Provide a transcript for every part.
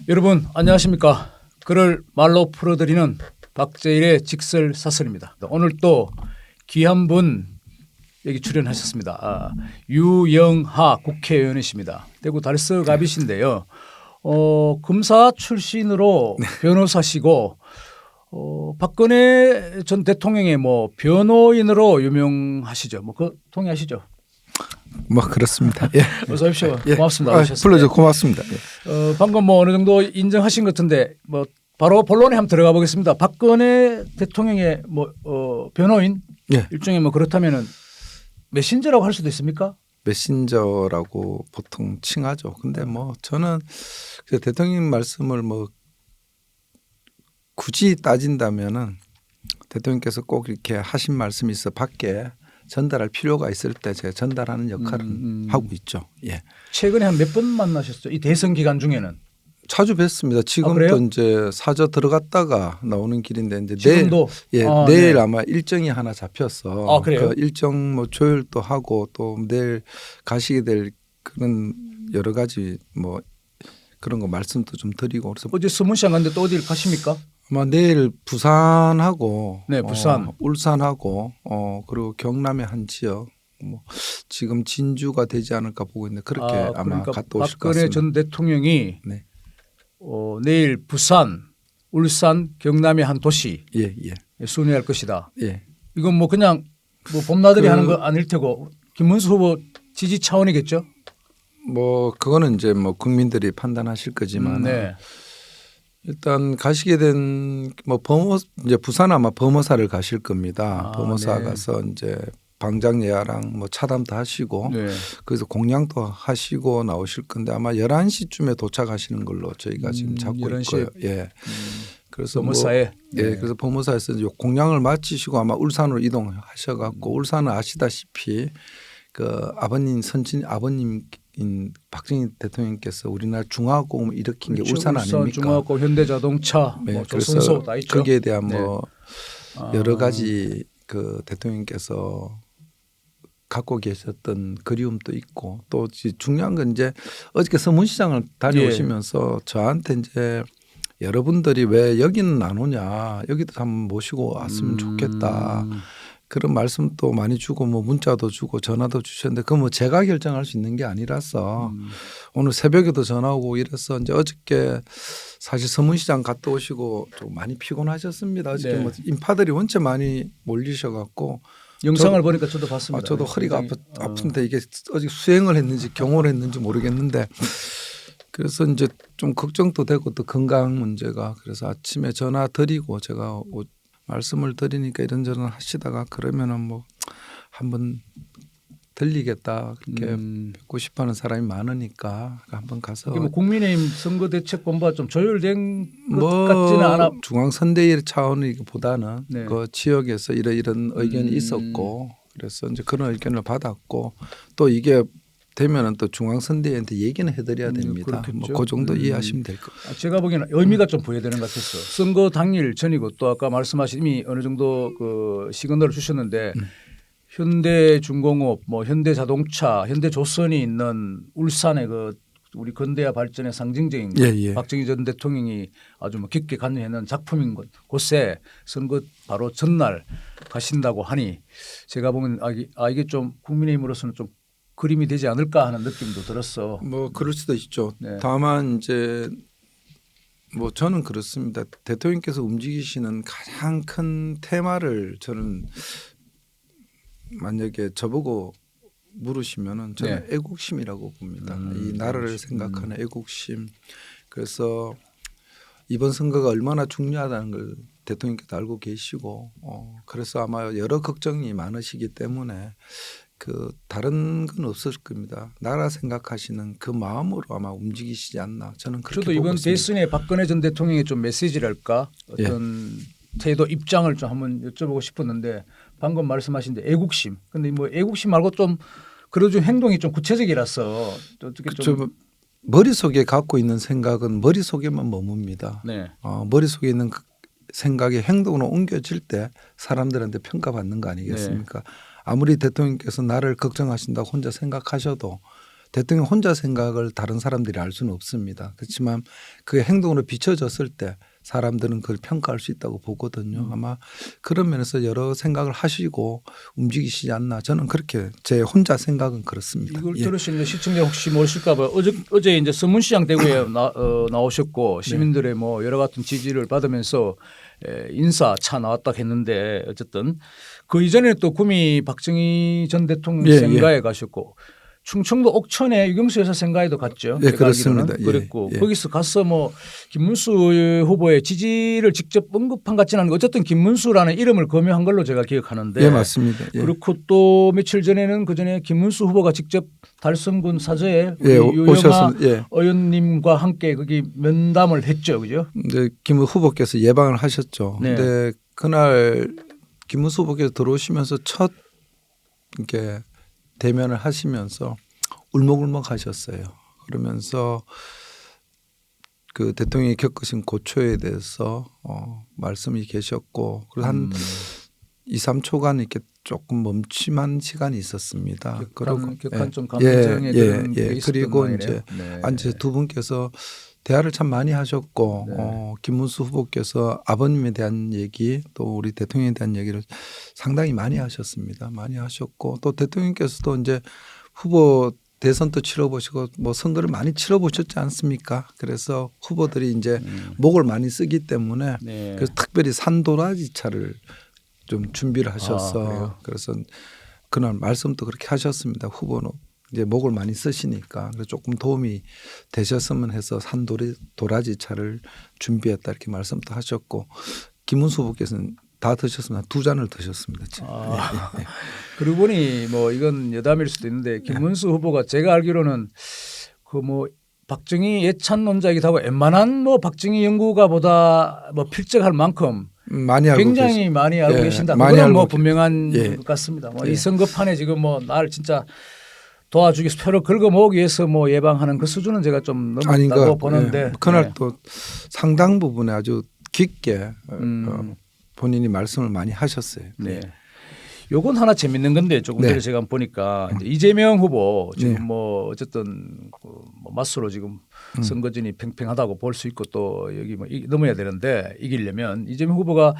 여러분 안녕하십니까. 글을 말로 풀어드리는 박재일의 직설사설입니다. 오늘 또 귀한 분 여기 출연하셨습니다. 유영하 국회의원이십니다. 대구 달서갑이신데요. 검사 출신으로 변호사시고 박근혜 전 대통령의 뭐 변호인으로 유명하시죠. 뭐 그 동의하시죠? 뭐 그렇습니다. 예. 어서 오십시오. 예. 고맙습니다. 불러줘 고맙습니다. 예. 방금 뭐 어느 정도 인정하신 것 같은데 뭐 바로 본론에 한번 들어가 보겠습니다. 박근혜 대통령의 뭐 변호인 예. 일종의 뭐 그렇다면은 메신저라고 할 수도 있습니까? 메신저라고 보통 칭하죠. 근데 뭐 저는 그 대통령 말씀을 뭐 굳이 따진다면은 대통령께서 꼭 이렇게 하신 말씀이 있어 밖에 전달할 필요가 있을 때 제가 전달하는 역할은 하고 있죠. 예. 최근에 한 몇 번 만나셨어요? 이 대선 기간 중에는? 자주 뵀습니다. 지금도 이제 사저 들어갔다가 나오는 길인데 이제 지금도? 내일 네. 아마 일정이 하나 잡혀서 그래요? 그 일정 뭐 조율도 하고 또 내일 가시게 될 그런 여러 가지 뭐 그런 거 말씀도 좀 드리고 그래서 어제 서문시장 갔는데 또 어디를 가십니까? 아마 내일 부산하고 네, 부산. 울산하고 그리고 경남의 한 지역 뭐 지금 진주가 되지 않을까 보고 있는데 그렇게 아마 그러니까 갔다 오실 것 박근혜 같습니다. 전 대통령이 네. 내일 부산, 울산, 경남의 한 도시 예. 순회할 것이다. 예. 이건 뭐 그냥 뭐 봄나들이 하는 거 아닐 테고 김문수 후보 지지 차원이겠죠? 뭐 그거는 이제 뭐 국민들이 판단하실 거지만 네. 일단 가시게 된 뭐 이제 부산 아마 범어사를 가실 겁니다. 범어사 네. 가서 이제 방장예야랑 뭐 차담도 하시고 네. 그래서 공양도 하시고 나오실 건데 아마 11시쯤에 도착하시는 걸로 저희가 지금 잡고 11시. 있고요. 예. 그래서 범어사에. 예. 그래서 범어사에서 이제 공양을 마치시고 아마 울산으로 이동하셔 갖고 울산은 아시다시피 그 아버님인 박정희 대통령께서 우리나라 중화공을 일으킨 그렇죠. 게 울산 아닙니까? 중화고 현대자동차, 네, 뭐 그래서 조선소 다 있죠. 거기에 대한 네. 뭐 여러 가지 그 대통령께서 갖고 계셨던 그리움도 있고 또 중요한 건 이제 어저께 서문시장을 다녀오시면서 저한테 이제 여러분들이 왜 여기는 안 오냐 여기도 한번 모시고 왔으면 좋겠다. 그런 말씀도 많이 주고 뭐 문자도 주고 전화도 주셨는데 그건 뭐 제가 결정할 수 있는 게 아니라서 오늘 새벽에도 전화 오고 이래서 이제 어저께 사실 서문시장 갔다 오시고 좀 많이 피곤하셨습니다. 어저께 네. 뭐 인파들이 원체 많이 몰리셔 갖고 영상을 보니까 저도 봤습니다. 저도 허리가 아픈데 이게 어제 수행을 했는지 경호를 했는지 모르겠는데 그래서 이제 좀 걱정도 되고 또 건강 문제가 그래서 아침에 전화 드리고 제가 말씀을 드리니까 이런저런 하시다가 그러면은 뭐 한번 들리겠다 그렇게 뵙고 싶어하는 사람이 많으니까 한번 가서 뭐 국민의힘 선거대책본부가 좀 조율된 것 뭐 같지는 않아. 중앙선대위 차원이기보다는 네. 그 지역에서 이런 의견이 있었고 그래서 이제 그런 의견을 받았고 또 이게 되면은 또 중앙선대위한테 얘기는 해드려야 됩니다. 뭐 그 정도 이해하시면 될 것 같아요. 제가 보기에는 의미가 좀 부여되는 것 같았어. 선거 당일 전이고 또 아까 말씀하신 이미 어느 정도 그 시그널을 주셨는데 현대중공업, 뭐 현대자동차, 현대조선이 있는 울산의 그 우리 근대화 발전의 상징적인 예. 박정희 전 대통령이 아주 뭐 깊게 관여했는 작품인 곳에 선거 바로 전날 가신다고 하니 제가 보면 이게 좀 국민의힘으로서는 좀 그림이 되지 않을까 하는 느낌도 들었어. 뭐 그럴 수도 있죠. 네. 다만 이제 뭐 저는 그렇습니다. 대통령께서 움직이시는 가장 큰 테마를 저는 만약에 저보고 물으시면은 저는 애국심이라고 봅니다. 이 나라를 생각하는 애국심. 그래서 이번 선거가 얼마나 중요하다는 걸 대통령께서 알고 계시고 그래서 아마 여러 걱정이 많으시기 때문에 그 다른 건 없을 겁니다. 나라 생각하시는 그 마음으로 아마 움직이시지 않나 저는 그렇게 저도 보고 이번 있습니다. 대선에 박근혜 전 대통령의 좀 메시지랄까 어떤 태도 입장을 좀 한번 여쭤보고 싶었는데 방금 말씀하신 데 애국심. 근데 뭐 애국심 말고 좀 그래도 좀 행동이 좀 구체적이라서 어떻게 좀 머릿속에 갖고 있는 생각은 머릿속에만 머뭅니다. 네. 머릿속에 있는 그 생각이 행동으로 옮겨질 때 사람들한테 평가받는 거 아니겠습니까? 아무리 대통령께서 나를 걱정하신다고 혼자 생각하셔도 대통령 혼자 생각을 다른 사람들이 알 수는 없습니다. 그렇지만 그 행동으로 비춰졌을 때 사람들은 그걸 평가할 수 있다고 보거든요. 아마 그런 면에서 여러 생각을 하시고 움직이시지 않나 저는 그렇게 제 혼자 생각은 그렇습니다. 이걸 예. 들으시는 시청자 혹시 모르실까 봐요. 어제 이제 서문시장 대구에 나오셨고 시민들의 뭐 여러 같은 지지를 받으면서 인사 차 나왔다 했는데 어쨌든 그 이전에 또 구미 박정희 전 대통령 예, 생가에 가셨고 충청도 옥천에 유경수 여사 생가에도 갔죠. 예, 제가 그렇습니다. 알기로는. 그랬고 예. 거기서 가서 뭐 김문수 후보의 지지를 직접 언급한 것 같지는 않은데 어쨌든 김문수라는 이름을 거명한 걸로 제가 기억하는데 예, 맞습니다. 예. 그렇고 또 며칠 전에는 그전에 김문수 후보가 직접 달성군 사저에 예, 유영아 오셔서 예. 의원님과 함께 거기 면담을 했죠, 그죠? 이제 김 후보께서 예방을 하셨죠. 네. 근데 그날 김문수 후보께서 들어오시면서 첫 이렇게 대면을 하시면서 울먹울먹 하셨어요. 그러면서 그 대통령이 겪으신 고초에 대해서 말씀이 계셨고 그래서 한 2, 3초간 이렇게 조금 멈춤한 시간이 있었습니다. 격한 좀 감정의 그런 게 있었던 그리고 모양이네요. 이제 네. 앉아 두 분께서 대화를 참 많이 하셨고 네. 김문수 후보께서 아버님에 대한 얘기 또 우리 대통령에 대한 얘기를 상당히 많이 하셨습니다. 많이 하셨고 또 대통령께서도 이제 후보 대선도 치러보시고 뭐 선거를 많이 치러보셨지 않습니까? 그래서 후보들이 이제 목을 많이 쓰기 때문에 네. 그래서 특별히 산도라지 차를 좀 준비를 하셔서 그래요? 그래서 그날 말씀도 그렇게 하셨습니다. 후보는 이제 목을 많이 쓰시니까 그래서 조금 도움이 되셨으면 해서 산도라지 차를 준비했다 이렇게 말씀도 하셨고 김문수 후보께서는 다 드셨으면 2잔을 드셨습니다. 그러고 보니 뭐 이건 여담일 수도 있는데 김문수 후보가 제가 알기로는 그 뭐 박정희 예찬론자이기도 하고 웬만한 뭐 박정희 연구가보다 뭐 필적할 만큼 많이 알고 굉장히 많이 알고 계신다. 많이 그건 알고 뭐 분명한 예. 것 같습니다. 뭐 예. 이 선거판에 지금 뭐 날 진짜 도와주기 위해서 표를 긁어 모으기 위해서 뭐 예방하는 그 수준은 제가 좀 넘었다고 보는데 예. 그날 네. 또 상당 부분에 아주 깊게 본인이 말씀을 많이 하셨어요. 네. 요건 하나 재밌는 건데 조금 전에 제가 보니까 이제 이재명 후보 지금 뭐 어쨌든 뭐 맞서로 지금 선거전이 팽팽하다고 볼 수 있고 또 여기 뭐 넘어야 되는데 이기려면 이재명 후보가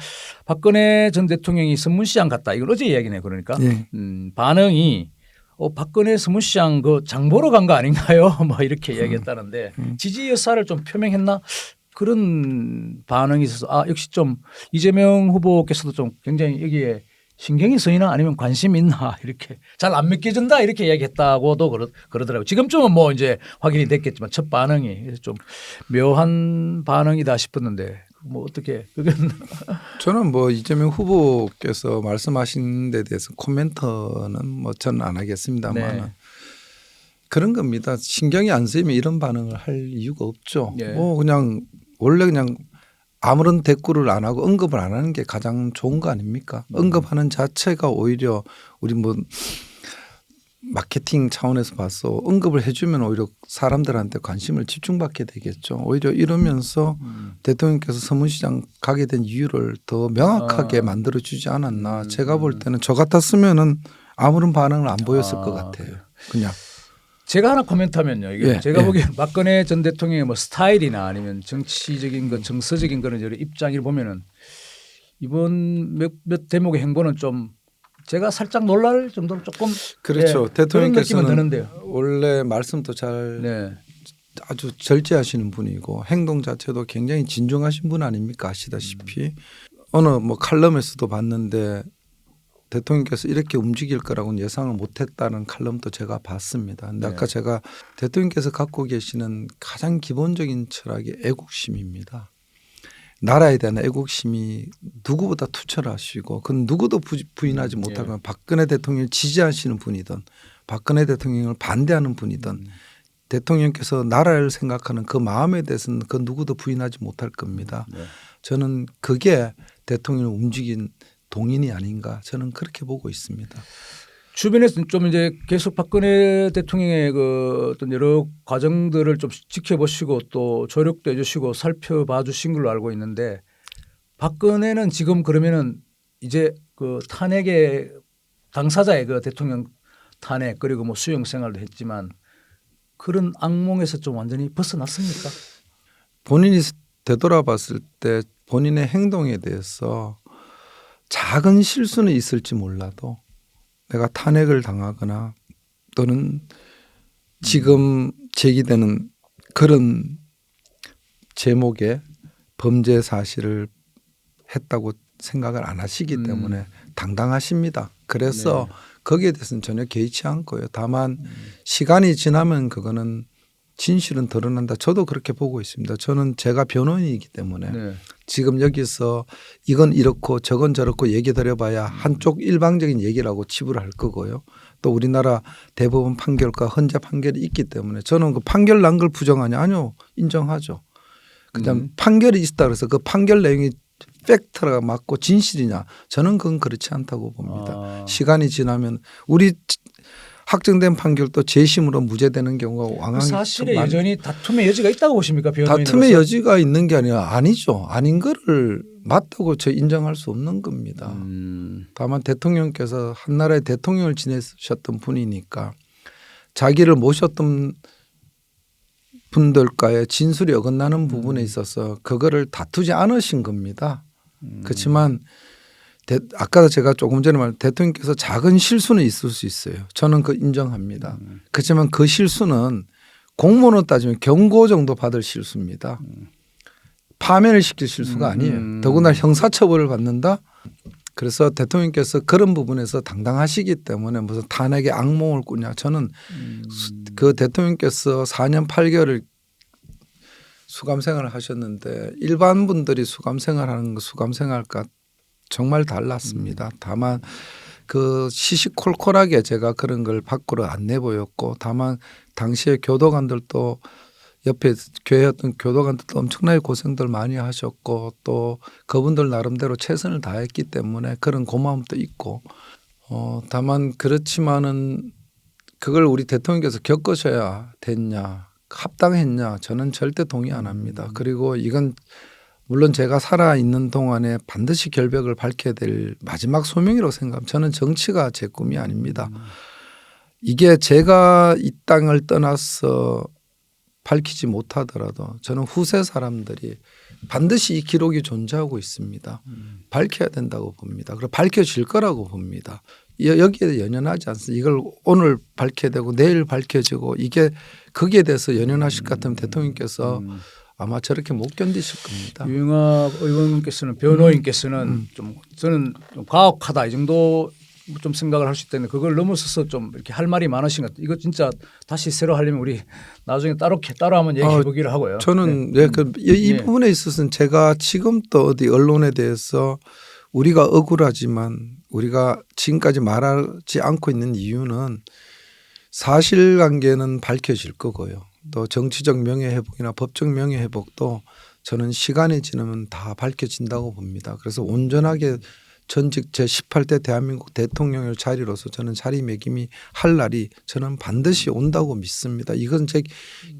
박근혜 전 대통령이 서문시장 갔다 이건 어제 이야기네 그러니까 반응이 박근혜 서문시장 그 장보러 간 거 아닌가요? 뭐 이렇게 이야기했다는데 지지 여사를 좀 표명했나? 그런 반응이 있어서 역시 좀 이재명 후보께서도 좀 굉장히 여기에 신경이 쓰이나 아니면 관심이 있나 이렇게 잘 안 믿겨진다 이렇게 이야기했다고도 그러더라고요. 지금쯤은 뭐 이제 확인이 됐겠지만 첫 반응이 좀 묘한 반응이다 싶었는데 뭐 어떻게 그건 저는 뭐 이재명 후보께서 말씀하신 데 대해서 코멘트는 뭐 저는 안 하겠습니다만 네. 그런 겁니다. 신경이 안 쓰이면 이런 반응을 할 이유가 없죠. 네. 뭐 그냥 원래 그냥 아무런 대꾸를 안 하고 언급을 안 하는 게 가장 좋은 거 아닙니까? 언급하는 자체가 오히려 우리 뭐 마케팅 차원에서 봐서 언급을 해주면 오히려 사람들한테 관심을 집중받게 되겠죠. 오히려 이러면서 대통령께서 서문시장 가게 된 이유를 더 명확하게 만들어주지 않았나. 제가 볼 때는 저 같았으면은 아무런 반응을 안 보였을 것 같아요. 그냥. 제가 하나 코멘트하면요. 이게 제가 보기에 박근혜 전 대통령의 뭐 스타일이나 아니면 정치적인 것, 정서적인 그런 여러 입장을 보면은 이번 몇 대목의 행보는 좀 제가 살짝 놀랄 정도로 조금 그렇죠. 그런 느낌은 대통령께서는 드는데요. 원래 말씀도 잘 네. 아주 절제하시는 분이고 행동 자체도 굉장히 진중하신 분 아닙니까? 아시다시피 어느 뭐 칼럼에서도 봤는데 대통령께서 이렇게 움직일 거라고는 예상을 못했다는 칼럼도 제가 봤습니다. 근데 아까 제가 대통령께서 갖고 계시는 가장 기본적인 철학이 애국심입니다. 나라에 대한 애국심이 누구보다 투철하시고 그건 누구도 부인하지 못하고 박근혜 대통령을 지지하시는 분이든 박근혜 대통령을 반대하는 분이든 대통령께서 나라를 생각하는 그 마음에 대해서는 그 누구도 부인하지 못할 겁니다. 저는 그게 대통령을 움직인 동인이 아닌가 저는 그렇게 보고 있습니다. 주변에서 좀 이제 계속 박근혜 대통령의 그 어떤 여러 과정들을 좀 지켜보시고 또 조력도 해주시고 살펴봐 주신 걸로 알고 있는데 박근혜는 지금 그러면은 이제 그 탄핵의 당사자의 그 대통령 탄핵 그리고 뭐 수용 생활도 했지만 그런 악몽에서 좀 완전히 벗어났습니까? 본인이 되돌아봤을 때 본인의 행동에 대해서 작은 실수는 있을지 몰라도 내가 탄핵을 당하거나 또는 지금 제기되는 그런 제목의 범죄 사실을 했다고 생각을 안 하시기 때문에 당당하십니다. 그래서 거기에 대해서는 전혀 개의치 않고요. 다만 시간이 지나면 그거는 진실은 드러난다. 저도 그렇게 보고 있습니다. 저는 제가 변호인이기 때문에 네. 지금 여기서 이건 이렇고 저건 저렇고 얘기 드려봐야 한쪽 일방적인 얘기라고 치부를 할 거고요. 또 우리나라 대법원 판결과 헌재 판결이 있기 때문에 저는 그 판결 난 걸 부정하냐? 아니요. 인정하죠. 그냥 판결이 있다 그래서 그 판결 내용이 팩트가 맞고 진실이냐? 저는 그건 그렇지 않다고 봅니다. 시간이 지나면 우리 확정된 판결도 재심으로 무죄되는 경우가 왕왕 사실에 여전히 다툼의 여지가 있다고 보십니까? 변호인으로서? 다툼의 여지가 있는 게 아니라 아니죠. 아닌 거를 맞다고 저 인정할 수 없는 겁니다. 다만 대통령께서 한나라의 대통령을 지내셨던 분이니까 자기를 모셨던 분들과의 진술이 어긋나는 부분에 있어서 그거를 다투지 않으신 겁니다. 그렇지만 아까 제가 조금 전에 말한 대통령께서 작은 실수는 있을 수 있어요. 저는 그 인정합니다. 그렇지만 그 실수는 공무원으로 따지면 경고 정도 받을 실수입니다. 파면을 시킬 실수가 아니에요. 더구나 형사처벌을 받는다. 그래서 대통령께서 그런 부분에서 당당하시기 때문에 무슨 탄핵의 악몽을 꾸냐. 저는 그 대통령께서 4년 8개월을 수감 생활을 하셨는데 일반 분들이 수감 생활하는 거 수감 생활과 정말 달랐습니다. 다만 그 시시콜콜하게 제가 그런 걸 밖으로 안 내보였고 다만 당시에 교도관들도 옆에 교회였던 교도관들도 엄청나게 고생들 많이 하셨고 또 그분들 나름대로 최선을 다했기 때문에 그런 고마움도 있고 다만 그렇지만은 그걸 우리 대통령께서 겪으셔야 됐냐 합당했냐 저는 절대 동의 안 합니다. 그리고 이건 물론 제가 살아있는 동안에 반드시 결백을 밝혀야 될 마지막 소명이라고 생각합니다. 저는 정치가 제 꿈이 아닙니다. 이게 제가 이 땅을 떠나서 밝히지 못하더라도 저는 후세 사람들이 반드시 이 기록이 존재하고 있습니다. 밝혀야 된다고 봅니다. 그리고 밝혀질 거라고 봅니다. 여기에 연연하지 않습니다. 이걸 오늘 밝혀야 되고 내일 밝혀지고 이게 거기에 대해서 연연하실 것 같으면 대통령께서 아마 저렇게 못 견디실 겁니다. 유영학 의원님께서는 변호인께서는 좀 저는 좀 과혹하다 이 정도 좀 생각을 할 수 있다는데 그걸 넘어서서 좀 이렇게 할 말이 많으신 것 같아요. 이거 진짜 다시 새로 하려면 우리 나중에 따로 한번 얘기해 보기로 하고요. 저는 네. 이 부분에 있어서는 제가 지금 또 어디 언론에 대해서 우리가 억울하지만 우리가 지금까지 말하지 않고 있는 이유는 사실관계는 밝혀질 거고요. 또 정치적 명예회복이나 법적 명예회복도 저는 시간이 지나면 다 밝혀진다고 봅니다. 그래서 온전하게 전직 제18대 대한민국 대통령의 자리로서 저는 자리매김이 할 날이 저는 반드시 온다고 믿습니다. 이건 제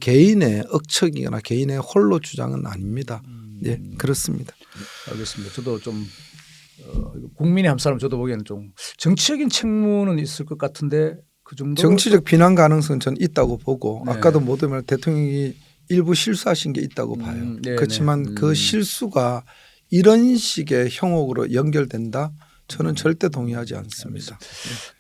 개인의 억측이거나 개인의 홀로 주장은 아닙니다. 예, 그렇습니다. 알겠습니다. 저도 좀 국민의 한 사람 저도 보기에는 좀 정치적인 책무는 있을 것 같은데 그 정도 정치적 비난 가능성은 저는 있다고 보고 네. 아까도 모두 말 대통령이 일부 실수하신 게 있다고 봐요. 네, 그렇지만 그 실수가 이런 식의 형옥으로 연결된다? 저는 절대 동의하지 않습니다.